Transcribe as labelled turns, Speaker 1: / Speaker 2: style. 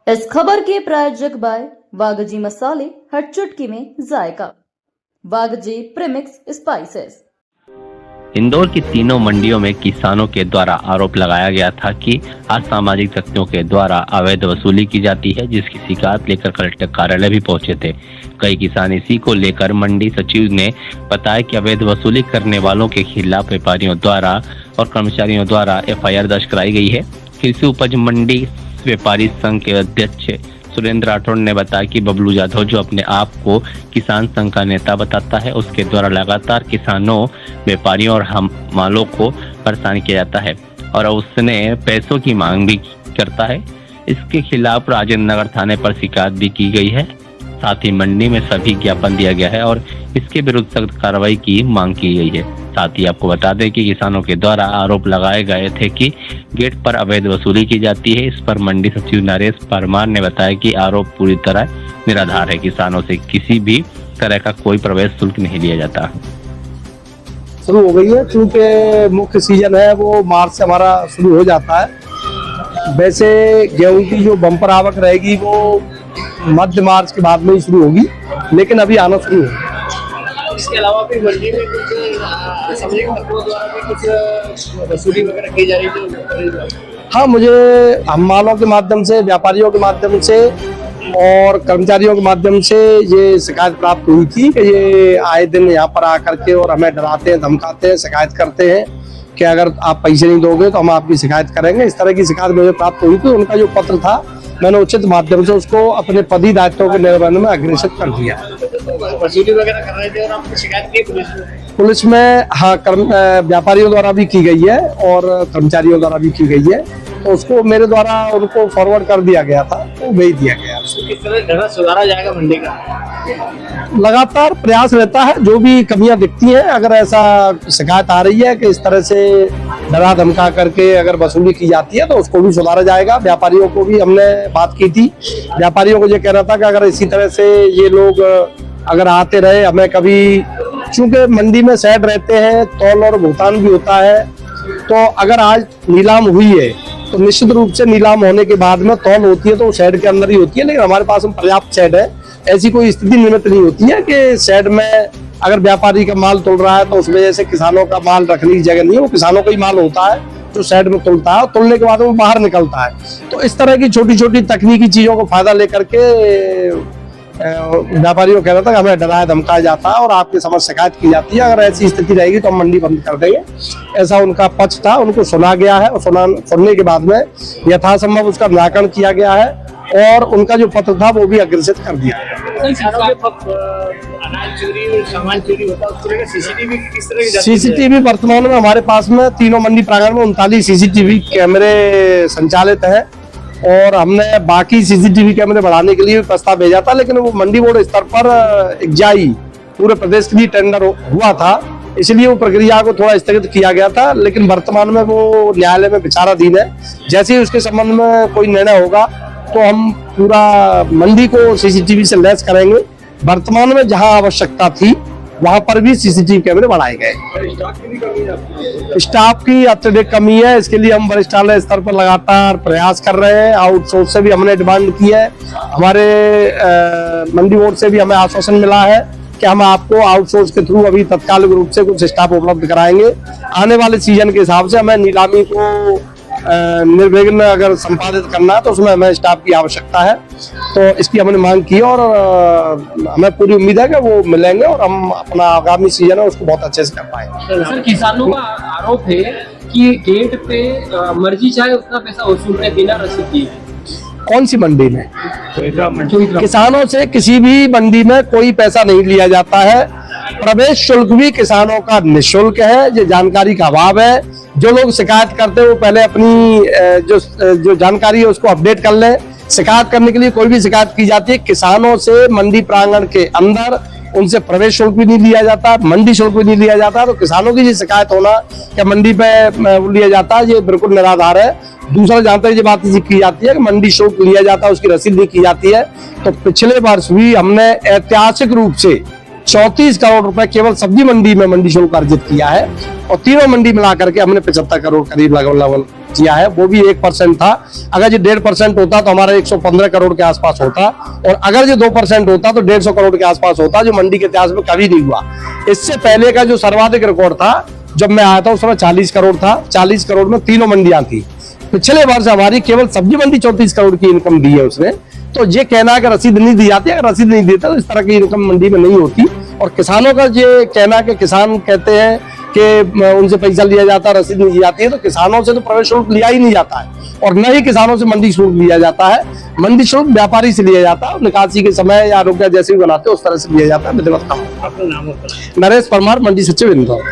Speaker 1: इस खबर के प्रायोजक बाय वागजी मसाले, हर चुटकी में जायका। वागजी प्रीमिक्स स्पाइसेस।
Speaker 2: इंदौर की तीनों मंडियों में किसानों के द्वारा आरोप लगाया गया था कि असामाजिक तत्वों के द्वारा अवैध वसूली की जाती है, जिसकी शिकायत लेकर कलेक्टर कार्यालय भी पहुंचे थे। कई किसान इसी को लेकर मंडी सचिव ने बताया कि अवैध वसूली करने वालों के खिलाफ व्यापारियों द्वारा और कर्मचारियों द्वारा एफआईआर दर्ज कराई गई है। कृषि उपज मंडी व्यापारी संघ के अध्यक्ष सुरेंद्र राठौड़ ने बताया कि बबलू यादव, जो अपने आप को किसान संघ का नेता बताता है, उसके द्वारा लगातार किसानों, व्यापारियों और हमालों को परेशान किया जाता है और उसने पैसों की मांग भी करता है। इसके खिलाफ राजेंद्र नगर थाने पर शिकायत भी की गई है। साथ ही मंडी में सभी ज्ञापन दिया गया है और इसके विरुद्ध सख्त कार्रवाई की मांग की गई है। साथ ही आपको बता दें कि किसानों के द्वारा आरोप लगाए गए थे कि गेट पर अवैध वसूली की जाती है। इस पर मंडी सचिव नरेश परमार ने बताया कि आरोप पूरी तरह निराधार है। किसानों से किसी भी तरह का कोई प्रवेश शुल्क नहीं लिया जाता।
Speaker 3: शुरू हो गई है, क्योंकि मुख्य सीजन है वो मार्च से हमारा शुरू हो जाता है। वैसे गेहूं की जो बम्पर आवक रहेगी वो मध्य मार्च के बाद में ही शुरू होगी, लेकिन अभी आना शुरू है।
Speaker 4: इसके अलावा भी मंडी में कुछ असामाजिक तत्वों द्वारा भी कुछ वसूली वगैरह की जा रही है।
Speaker 3: हाँ, मुझे हमालों के माध्यम से, व्यापारियों के माध्यम से और कर्मचारियों के माध्यम से ये शिकायत प्राप्त हुई थी कि ये आए दिन यहाँ पर आकर के और हमें डराते हैं, धमकाते हैं, शिकायत करते हैं कि अगर आप पैसे नहीं दोगे तो हम आपकी शिकायत करेंगे। इस तरह की शिकायत मुझे प्राप्त हुई थी। उनका जो पत्र था, मैंने उचित माध्यम से उसको अपने पदी दायित्वों के निर्वहन में अग्रेसित कर दिया।
Speaker 4: वसूली वगैरह कर रहे थे और आपने शिकायत की
Speaker 3: पुलिस में? हाँ, व्यापारियों द्वारा भी की गई है और कर्मचारियों द्वारा भी की गई है। तो उसको मेरे द्वारा उनको फॉरवर्ड कर दिया गया था, तो भेज दिया गया।
Speaker 4: किस तरह सुधारा जाएगा मंडी का?
Speaker 3: लगातार प्रयास रहता है। जो भी कमियां दिखती हैं, अगर ऐसा शिकायत आ रही है कि इस तरह से डरा धमका करके अगर वसूली की जाती है तो उसको भी सुधारा जाएगा। व्यापारियों को भी हमने बात की थी। व्यापारियों को ये कहना था कि अगर इसी तरह से ये लोग अगर आते रहे, हमें कभी, चूंकि मंडी में शेड रहते हैं, तौल और भुगतान भी होता है, तो अगर आज नीलाम हुई है तो निश्चित रूप से नीलाम होने के बाद में तौल होती है तो शेड के अंदर ही होती है। लेकिन हमारे पास में पर्याप्त शेड है। ऐसी कोई स्थिति निर्मित नहीं होती है कि शेड में अगर व्यापारी का माल तुल रहा है तो उस वजह से किसानों का माल रखने की जगह नहीं है। वो किसानों का ही माल होता है जो शेड में तुलता है और तुलने के बाद वो बाहर निकलता है। तो इस तरह की छोटी छोटी तकनीकी चीजों को फायदा लेकर के व्यापारियों कहना था कि हमें डराया धमकाया जाता है और आपकी समझ शिकायत की जाती है। अगर ऐसी स्थिति रहेगी तो हम मंडी बंद कर देंगे। ऐसा उनका पक्ष था, उनको सुना गया है और सुनने के बाद में यथासंभव उसका निराकरण किया गया है और उनका जो पत्र था वो भी अग्रेसित कर दिया गया।
Speaker 4: अनाज चोरी और सामान चोरी होता है, उस तरह का सीसीटीवी किस तरह की?
Speaker 3: सीसीटीवी वर्तमान में हमारे पास में तीनों मंडी प्रांगण में 39 सीसीटीवी कैमरे संचालित हैं और हमने बाकी सीसीटीवी कैमरे बढ़ाने के लिए प्रस्ताव भेजा था, लेकिन वो मंडी बोर्ड स्तर पर इकजाई पूरे प्रदेश के लिए टेंडर हुआ था, इसलिए वो प्रक्रिया को थोड़ा स्थगित किया गया था। लेकिन वर्तमान में वो न्यायालय में विचाराधीन है। जैसे ही उसके संबंध में कोई निर्णय होगा तो हम पूरा मंडी को सीसीटीवी से लैस करेंगे। वर्तमान में जहां आवश्यकता थी वहां पर भी सीसीटीवी कैमरे बढ़ाए गए। स्टाफ की अत्यधिक कमी है, इसके लिए हम वरिष्ठालय स्तर पर लगातार प्रयास कर रहे हैं। आउटसोर्स से भी हमने डिमांड की है। हमारे मंडी बोर्ड से भी हमें आश्वासन मिला है कि हम आपको आउटसोर्स के थ्रू अभी तत्कालिक रूप से कुछ स्टाफ उपलब्ध कराएंगे। आने वाले सीजन के हिसाब से हमें नीलामी को निर्विघ्न अगर संपादित करना है तो उसमें हमें स्टाफ की आवश्यकता है। तो इसकी हमने मांग की और हमें पूरी उम्मीद है कि वो मिलेंगे और हम अपना आगामी सीजन है उसको बहुत अच्छे से कर पाएंगे।
Speaker 5: सर, किसानों का आरोप है कि गेट पे मर्जी चाहे उतना पैसा वसूलते बिना रसीद दिए।
Speaker 3: कौन सी मंडी में? किसानों से किसी भी मंडी में कोई पैसा नहीं लिया जाता है। प्रवेश शुल्क भी किसानों का निःशुल्क है। ये जानकारी का अभाव है। जो लोग शिकायत करते हैं वो पहले अपनी जो जानकारी है उसको अपडेट कर लें। शिकायत करने के लिए कोई भी शिकायत की जाती है, किसानों से मंडी प्रांगण के अंदर उनसे प्रवेश शुल्क भी नहीं लिया जाता, मंडी शुल्क भी नहीं लिया जाता। तो किसानों की जो शिकायत होना कि मंडी पे लिया जाता है, ये बिल्कुल निराधार है। दूसरा, जहां तक ये बात की जाती है कि मंडी शुल्क लिया जाता है, उसकी रसीद नहीं की जाती है, तो पिछले वर्ष भी हमने ऐतिहासिक रूप से 34 करोड़ रुपए केवल सब्जी मंडी में मंडी शुल्क अर्जित किया है और तीनों मंडी मिला करके हमने 75 करोड़ करीब लगभग किया है, वो भी 1% था। अगर ये 1.5% होता तो हमारा 115 करोड़ के आसपास होता, और अगर ये 2% होता तो 150 करोड़ के आसपास होता, जो मंडी के इतिहास में कभी नहीं हुआ। इससे पहले का जो सर्वाधिक रिकॉर्ड था, जब मैं आया था उस समय 40 करोड़ था। 40 करोड़ में तीनों मंडियां थी। पिछले वर्ष हमारी केवल सब्जी मंडी 34 करोड़ की इनकम दी है उसने। तो ये कहना कि रसीद नहीं दी जाती, अगर रसीद नहीं देता तो इस तरह की इनकम मंडी में नहीं होती। और किसानों का ये कहना कि किसान कहते हैं कि उनसे पैसा लिया जाता है, रसीद नहीं दी जाती है, तो किसानों से तो प्रवेश शुल्क लिया ही नहीं जाता है, और न ही किसानों से मंडी शुल्क लिया जाता है। मंडी शुल्क व्यापारी से लिया जाता है, निकासी के समय या रुपया जैसे भी बनाते हैं उस तरह से लिया जाता है, विधिवत काम।
Speaker 4: अपना नाम
Speaker 3: नरेश परमार, मंडी सचिव इंदौर।